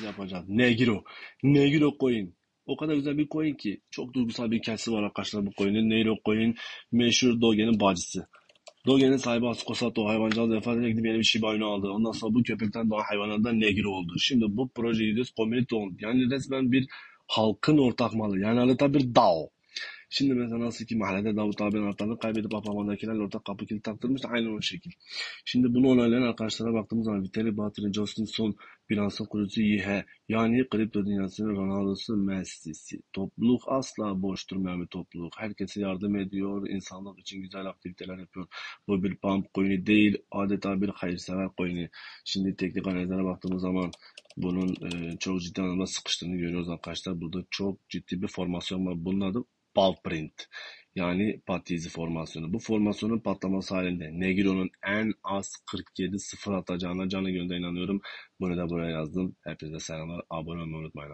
yapacağız. Negro. Negro coin. O kadar güzel bir coin ki. Çok duygusal bir hikayesi var arkadaşlar bu coin'in. Negro coin meşhur Doge'nin bacısı. Doge'nin sahibi Atsuko Sato hayvancağız vefat ederek gidip yeni bir Shiba Inu aldı. Ondan sonra bu köpekten doğan hayvanlardan Negro oldu. Şimdi bu proje gidiyoruz community oldu. Yani resmen bir halkın ortak malı. Yani adeta bir DAO. Şimdi mesela nasıl ki mahallede Davut abinin anahtarını kaybedip apartmandakilerle ortak kapı kilidi taktırmış da aynen o şekil. Şimdi bunu onaylayan arkadaşlara baktığımız zaman Vitalik Buterin, Justin Sun, Binance'ın kurucusu Yihe, yani kripto dünyasının Ronaldo'su, Messi'si. Topluluk asla boş durmayan bir topluluk. Herkese yardım ediyor, insanlık için güzel aktiviteler yapıyor. Bu bir pump coin'i değil, adeta bir hayırsever coin'i. Şimdi teknik analizlere baktığımız zaman bunun çok ciddi anlamda sıkıştığını görüyoruz arkadaşlar. Burada çok ciddi bir formasyon var. Bunun adı Blueprint. Yani Patizi formasyonu. Bu formasyonun patlaması halinde Negro'nun en az 47 sıfır atacağına canı gönülden inanıyorum. Bunu da buraya yazdım. Hepinize selamlar. Abone olmayı unutmayın.